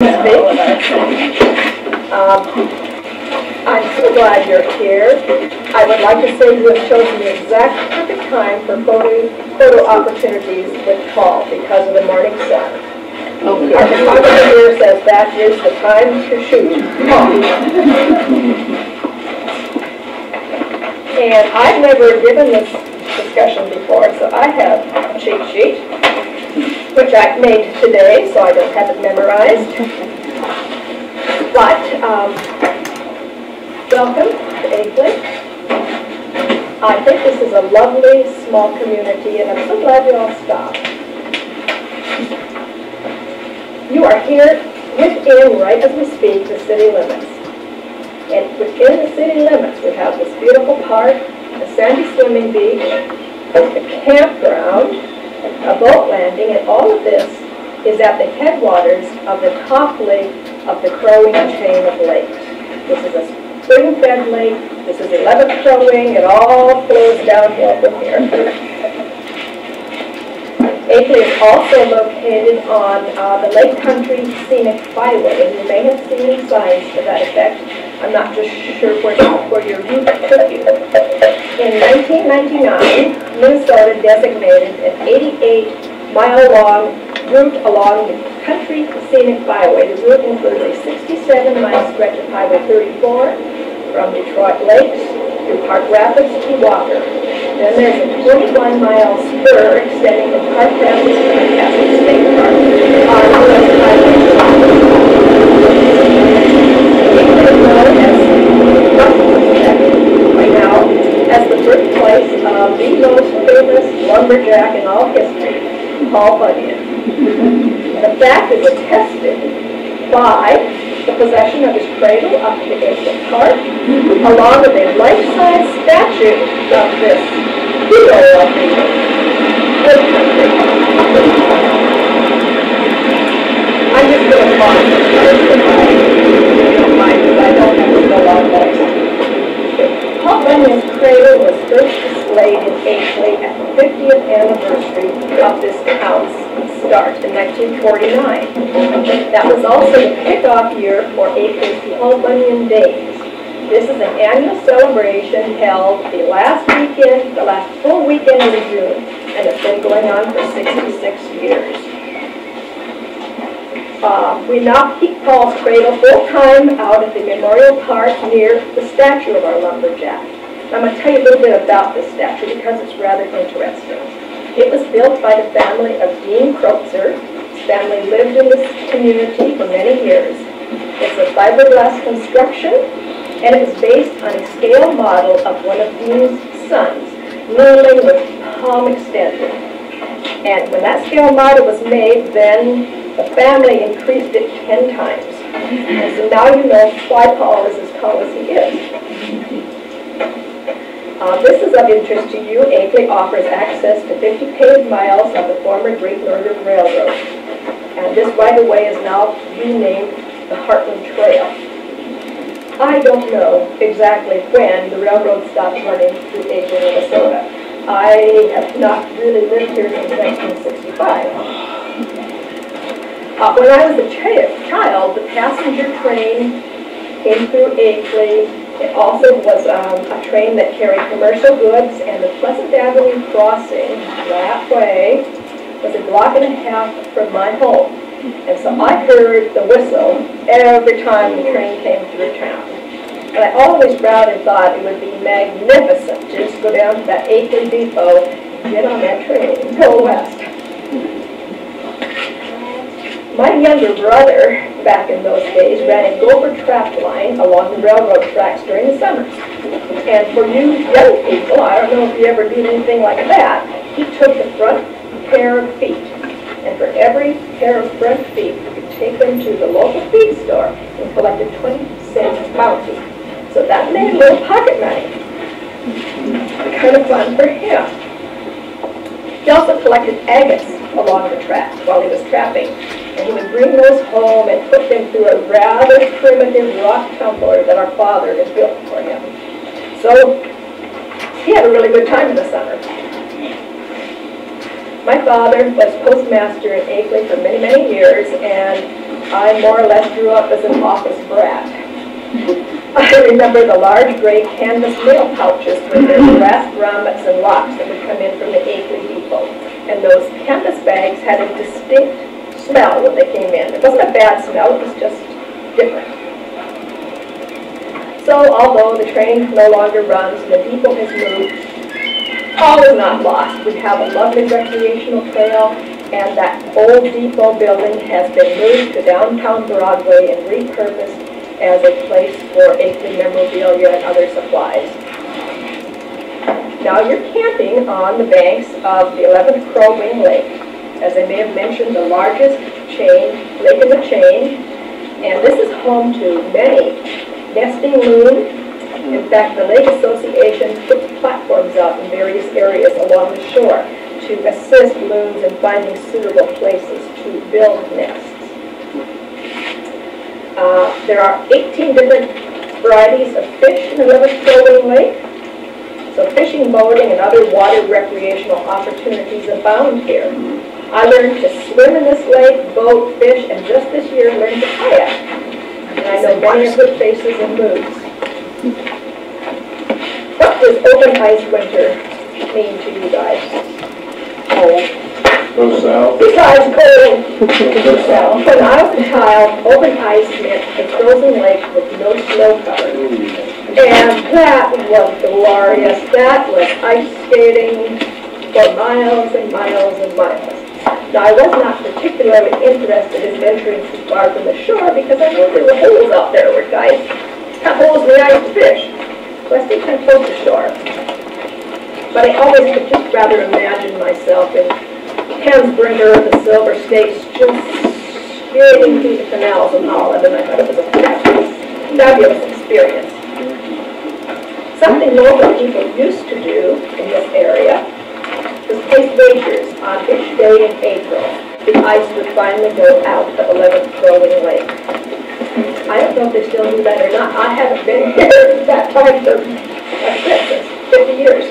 I'm so glad you're here. I would like to say you have chosen the exact perfect time for photo opportunities with Paul because of the morning sun. Okay. Our photographer here says that is the time to shoot Paul. And I've never given this discussion before, so I have a cheat sheet, which I made today, so I don't have it memorized. But welcome to Akeley. I think this is a lovely small community, and I'm so glad you all stopped. You are here within, right as we speak, the city limits. And within the city limits, we have this beautiful park, a sandy swimming beach, a campground, a boat landing, and all of this is at the headwaters of the top lake of the crowing chain of lakes. This is a spring-fed lake. This is the 11th crowing. It all flows downhill from here. Akeley is also located on the Lake Country Scenic Byway, and you may have seen signs to that effect. I'm not just sure where your route took you. In 1999, Minnesota designated an 88-mile-long route along the Country Scenic Byway. The route includes a 67-mile stretch of Highway 34 from Detroit Lakes through Park Rapids to Walker. Then there's a 21-mile spur extending from Park Rapids to Matteson State Park on US Highway 2. Right now as the birthplace of the most famous lumberjack in all history, Paul Bunyan. The fact is attested by the possession of his cradle up to Akeley Park, along with a life-size statue of this hero of the Lake Country. I'm just going to pause if you don't mind, because I don't have to go long voice. Paul Bunyan's cradle was first displayed in Akeley at the 50th anniversary of this town's start in 1949. That was also the kickoff year for Akeley's Paul Bunyan Days. This is an annual celebration held the last full weekend in June, and it's been going on for 66 years. We now keep Paul's cradle full-time out at the Memorial Park near the statue of our lumberjack. I'm going to tell you a little bit about this statue because it's rather interesting. It was built by the family of Dean Kreutzer. His family lived in this community for many years. It's a fiberglass construction, and it was based on a scale model of one of Dean's sons, kneeling with palm extended. And when that scale model was made, then the family increased it 10 times. And so now you know why Paul is as tall as he is. This is of interest to you. Akeley offers access to 50 paved miles of the former Great Northern Railroad. And this right-of-way is now renamed the Heartland Trail. I don't know exactly when the railroad stopped running through Akeley, Minnesota. I have not really lived here since 1965. When I was a child, the passenger train came through Akeley. It also was a train that carried commercial goods, and the Pleasant Avenue crossing that way was a block and a half from my home. And so I heard the whistle every time the train came through town. And I always proudly thought it would be magnificent to just go down to that Akeley depot, get on that train, and go west. My younger brother, back in those days, ran a gopher trap line along the railroad tracks during the summers. And for you young people, I don't know if you ever did anything like that, he took the front pair of feet. And for every pair of front feet, you could take them to the local feed store and collect a 20-cent bounty. So that made a little pocket money. Kind of fun for him. He also collected agates along the track while he was trapping. And he would bring those home and put them through a rather primitive rock tumbler that our father had built for him. So he had a really good time in the summer. My father was postmaster in Akeley for many, many years, and I more or less grew up as an office brat. I remember the large gray canvas mail pouches with their brass grommets and locks that would come in from the Akeley depot. And those canvas bags had a distinct smell when they came in. It wasn't a bad smell, it was just different. So although the train no longer runs and the depot has moved, all is not lost. We have a lovely recreational trail, and that old depot building has been moved to downtown Broadway and repurposed as a place for Akeley memorabilia and other supplies. Now you're camping on the banks of the 11th Crow Wing Lake. As I may have mentioned, the largest lake in the chain, and this is home to many nesting loons. In fact, the Lake Association puts platforms up in various areas along the shore to assist loons in finding suitable places to build nests. There are 18 different varieties of fish in 11th Crow Wing Lake. So fishing, boating, and other water recreational opportunities abound here. I learned to swim in this lake, boat, fish, and just this year learned to kayak. And I know many of the faces and moods. What does open ice winter mean to you guys? Cold. Go south. Besides cold. Go south. When I was a child, open ice meant a frozen lake with no snow cover. And that was glorious. That was ice skating for miles and miles and miles. Now, I was not particularly interested in venturing too far from the shore because I knew there were holes out there where guys cut holes in the ice to fish. So I stayed kind of close to shore. But I always could just rather imagine myself in Hansbringer, the Silver Stakes, just skating through the canals of Holland, and I thought it was a fabulous experience. Something local people used to do in this area was place wagers on which day in April the ice would finally go out of 11th Crow Wing Lake. I don't know if they still do that or not. I haven't been here that time for 50 years.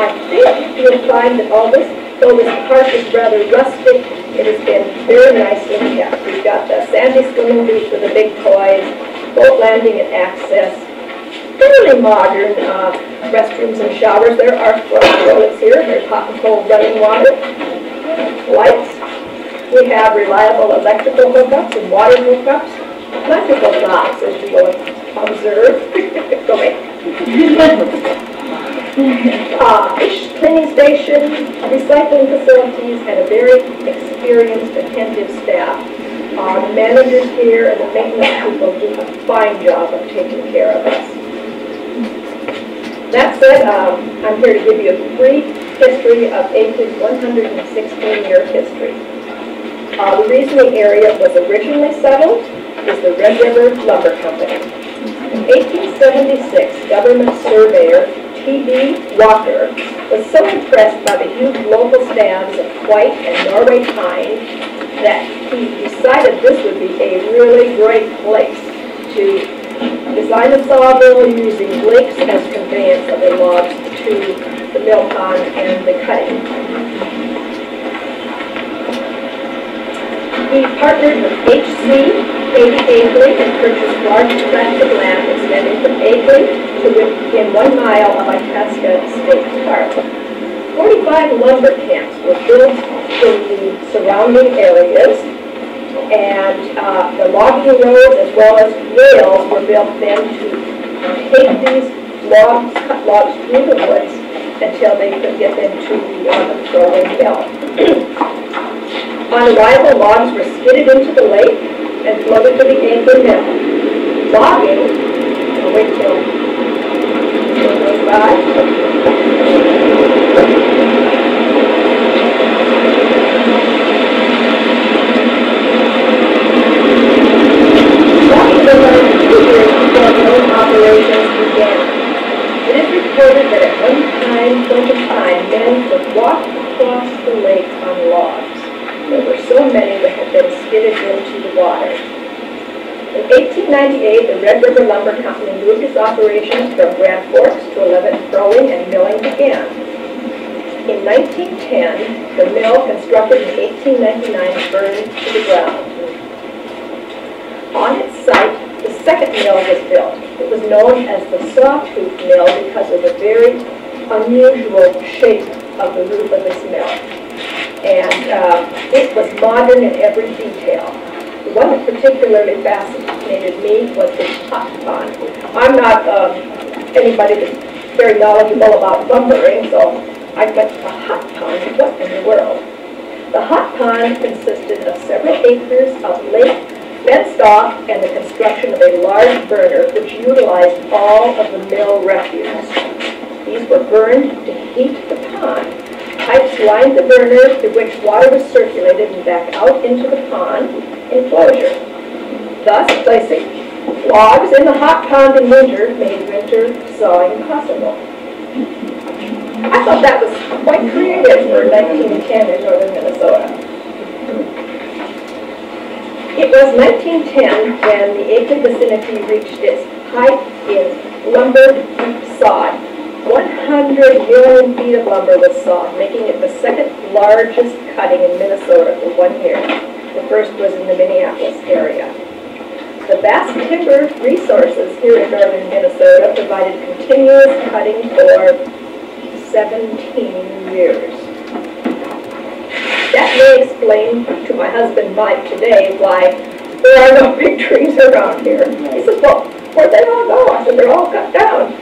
I think you'll find that though this park is rather rustic, it has been very nicely kept. We've got the sandy swimming beach with the big toys, boat landing and access, fairly modern restrooms and showers. There are toilets here. There's hot and cold running water, lights. We have reliable electrical hookups and water hookups. Electrical knobs, as you will observe. Go away. Fish cleaning station, recycling facilities, and a very experienced, attentive staff. The managers here and the maintenance people do a fine job of taking care of us. That said, I'm here to give you a brief history of Akeley's 116-year history. The reason the area was originally settled is the Red River Lumber Company. In 1876, government surveyor T.B. Walker was so impressed by the huge local stands of white and Norway pine that he decided this would be a really great place to design a sawmill using lakes as conveyance of the logs to the mill pond and the cutting. He partnered with H.C. Akeley and purchased large tracts of land extending from Akeley to within 1 mile of Itasca State Park. 45 lumber camps were built in the surrounding areas, and the logging roads as well as rails were built then to take these logs, cut logs through the woods until they could get them to the Crow Wing mill. On arrival, logs were skidded into the lake and floated to the Akeley mill. Logging, wait till it goes by. Logging was on 2 years before mill operations began. It is reported that at one point in time, men could walk across the lake on logs. There were so many that had been skidded into the water. In 1898, the Red River Lumber Company moved its operations from Grand Forks to 11th Crow Wing, and milling began. In 1910, the mill constructed in 1899 burned to the ground. On its site, the second mill was built. It was known as the Sawtooth Mill because of the very unusual shape of the roof of this mill. And it was modern in every detail. The one that particularly fascinated me was the hot pond. I'm not anybody that's very knowledgeable about lumbering, so I went to the hot pond. What in the world? The hot pond consisted of several acres of lake fenced off and the construction of a large burner which utilized all of the mill refuse. These were burned to heat the pond. Pipes lined the burner through which water was circulated and back out into the pond enclosure, thus placing logs in the hot pond in winter made winter sawing possible. I thought that was quite creative for 1910 in northern Minnesota. It was 1910 when the Akeley vicinity reached its height in lumber sawed. 100 million feet of lumber was sawed, making it the second largest cutting in Minnesota for 1 year. The first was in the Minneapolis area. The vast timber resources here in northern Minnesota provided continuous cutting for 17 years. That may explain to my husband Mike today why there are no big trees around here. He says, well, where'd they all go? I said, they're all cut down.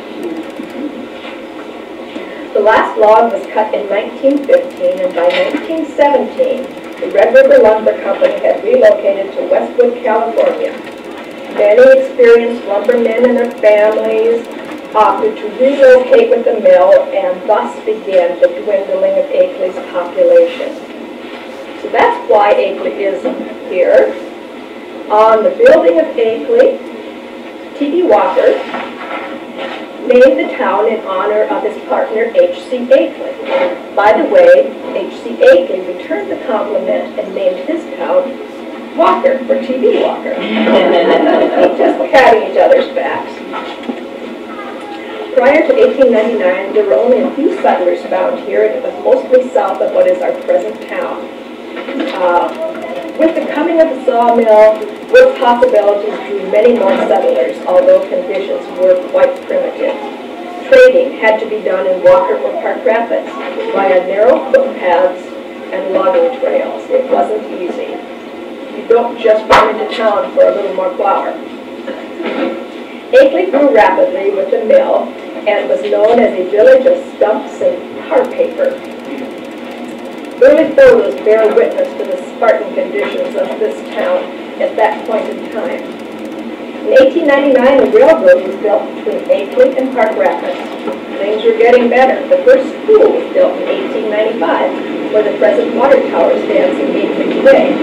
The last log was cut in 1915, and by 1917, the Red River Lumber Company had relocated to Westwood, California. Many experienced lumbermen and their families opted to relocate with the mill, and thus began the dwindling of Akeley's population. So that's why Akeley is here. On the building of Akeley, T.B. Walker named the town in honor of his partner, H.C. Akeley. By the way, H.C. Akeley returned the compliment and named his town Walker for T.B. Walker. Just patting each other's backs. Prior to 1899, there were only a few settlers found here, and it was mostly south of what is our present town. With the coming of the sawmill, work possibilities drew many more settlers, although conditions were quite primitive. Trading had to be done in Walker or Park Rapids via narrow footpaths and logging trails. It wasn't easy. You don't just run into town for a little more flour. Akeley grew rapidly with the mill and was known as a village of stumps and tar paper. Early photos bear witness to the Spartan conditions of this town at that point in time. In 1899, a railroad was built between Akeley and Park Rapids. Things were getting better. The first school was built in 1895, where the present water tower stands in Akeley today.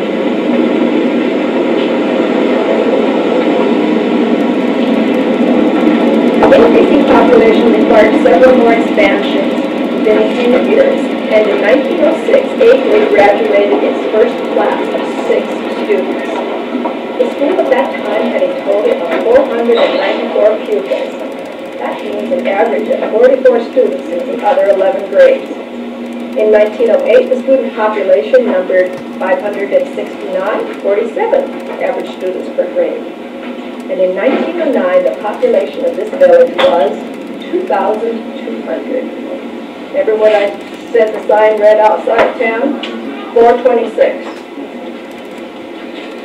The increasing population required several more expansions within a few years, and in 1906, Akeley graduated its first class of 6 students. The school at that time had a total of 494 pupils. That means an average of 44 students in the other 11 grades. In 1908, the student population numbered 569, 47 average students per grade. And in 1909, the population of this village was 2,200. Remember what I said the sign read outside town? 426.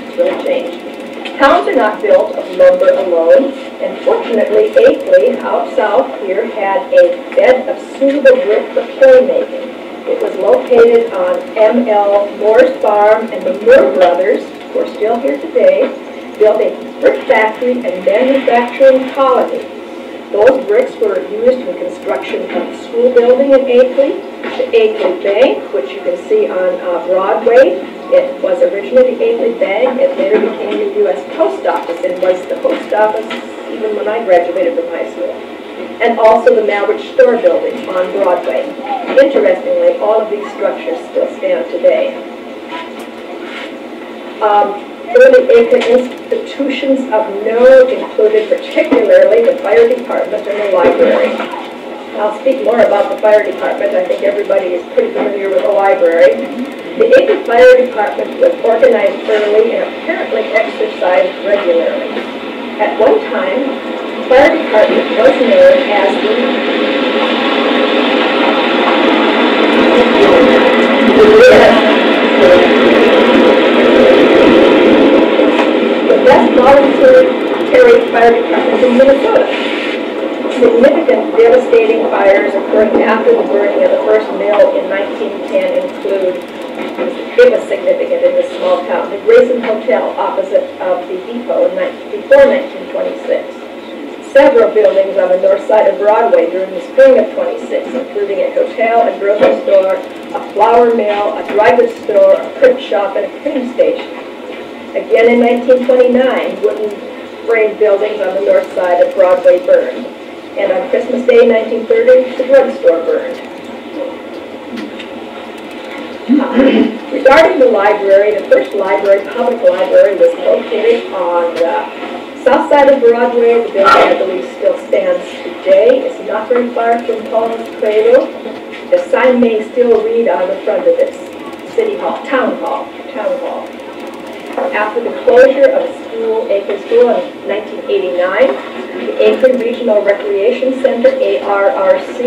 It's really changed. Towns are not built of lumber alone, and fortunately Akeley, out south here, had a bed of suitable brick for quarry making. It was located on M.L. Moore's farm, and the Moore brothers, who are still here today, built a brick factory and manufacturing colony. Those bricks were used in construction of the school building in Akeley, the Akeley Bank, which you can see on Broadway. It was originally the Akeley Bank. It later became the U.S. Post Office and was the post office even when I graduated from high school. And also the Malbridge Store building on Broadway. Interestingly, all of these structures still stand today. Early Akeley institutions of note included particularly the fire department and the library. I'll speak more about the fire department. I think everybody is pretty familiar with the library. The Akeley Fire Department was organized early and apparently exercised regularly. At one time, the fire department was known as the best voluntary fire department in Minnesota. Significant devastating fires occurring after the burning of the first mill in 1910 include, it was significant in this small town, the Grayson Hotel opposite of the depot before 1926. Several buildings on the north side of Broadway during the spring of 26, including a hotel, a grocery store, a flour mill, a dry goods store, a print shop, and a train station. Again in 1929, wooden frame buildings on the north side of Broadway burned. And on Christmas Day, 1930, the drugstore burned. Regarding the library, the first public library, was located on the south side of Broadway. The building, I believe, still stands today. It's not very far from Paul's Cradle. The sign may still read on the front of this City Hall, Town Hall. After the closure of Akeley School in 1989, the Akeley Regional Recreation Center, ARRC,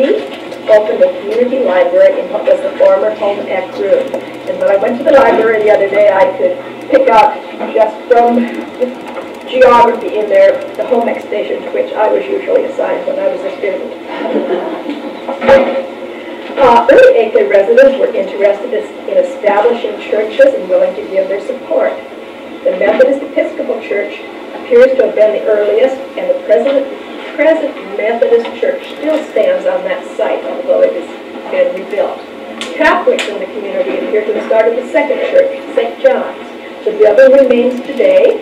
opened a community library in what was the former home ec room. And when I went to the library the other day, I could pick out just from the geography in there the home ec station to which I was usually assigned when I was a student. Early Akeley residents were interested in establishing churches and willing to give their support. The Methodist Episcopal Church appears to have been the earliest, and the present Methodist Church still stands on that site, although it has been rebuilt. Catholics in the community appear to have started the second church, St. John's. The building remains today.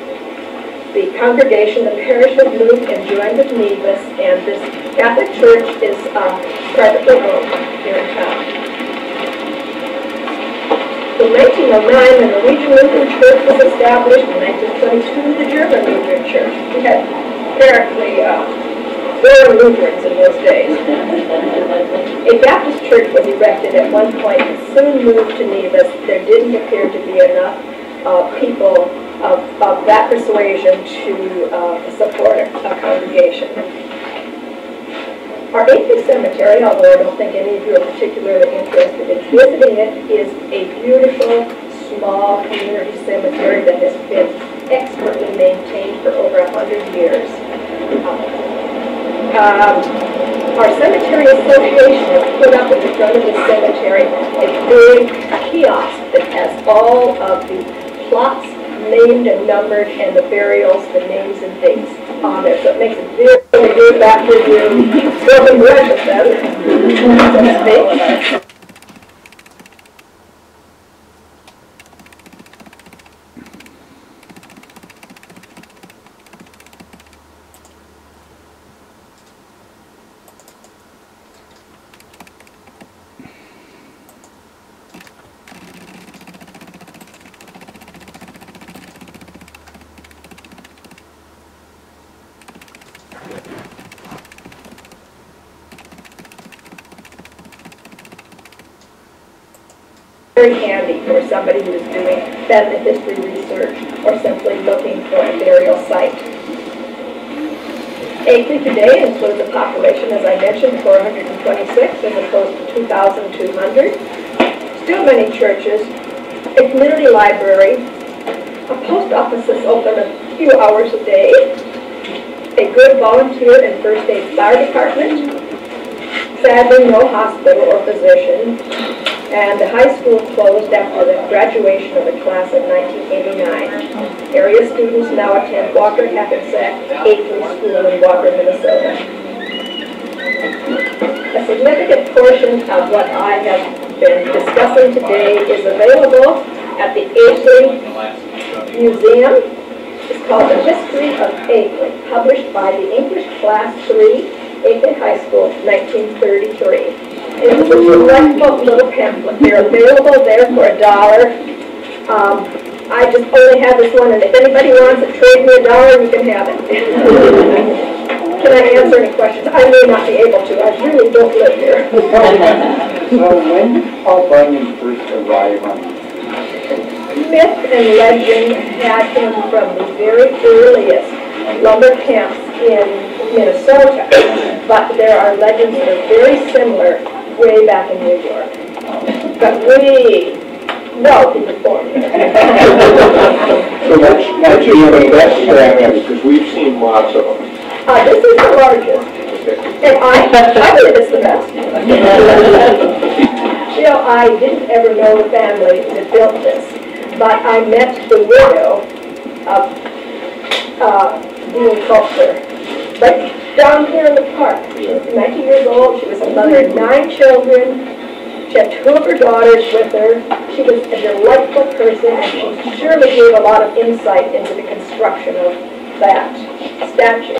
The congregation, the parish, has moved and joined with Nevis, and this Catholic church is privately owned here in town. In 1909, the Norwegian Lutheran Church was established. In 1922, the German Lutheran Church. We had apparently there were Lutherans in those days. A Baptist church was erected at one point and soon moved to Nevis. There didn't appear to be enough people of that persuasion to support a congregation. Our Akeley Cemetery, although I don't think any of you are particularly interested in visiting it, is a beautiful, small community cemetery that has been expertly maintained for over 100 years. Our cemetery association has put up at the front of the cemetery a big kiosk that has all of the plots named and numbered and the burials, the names and dates on there. So it makes it very good after you building breakfast, so to speak. Very handy for somebody who is doing family history research or simply looking for a burial site. Akeley today includes a population, as I mentioned, 426 as opposed to 2,200. Still many churches, a community library, a post office is open a few hours a day, a good volunteer and first aid fire department, sadly no hospital or physician, and the high school closed after the graduation of the class in 1989. Area students now attend Walker Hackensack Akeley School in Walker, Minnesota. A significant portion of what I have been discussing today is available at the Akeley Museum. It's called The History of Akeley, published by the English Class 3, Akeley High School, 1933. It's a delightful little pamphlet. They're available there for $1. I just only have this one, and if anybody wants to trade me $1, you can have it. Can I answer any questions? I may not be able to. I really don't live here. So when did Paul Bunyan first arrive on? Myth and legend had him from the very earliest lumber camps in Minnesota, but there are legends that are very similar way back in New York. But we know he was born here. So what's your best statue? Because we've seen lots of them. This is the largest, and I believe it's the best. You know, I didn't ever know the family that built this, but I met the widow of Dean Culture, right down here in the park. She was 90 years old. She was a mother of 9 children. She had 2 of her daughters with her. She was a delightful person, and she surely gave a lot of insight into the construction of that statue.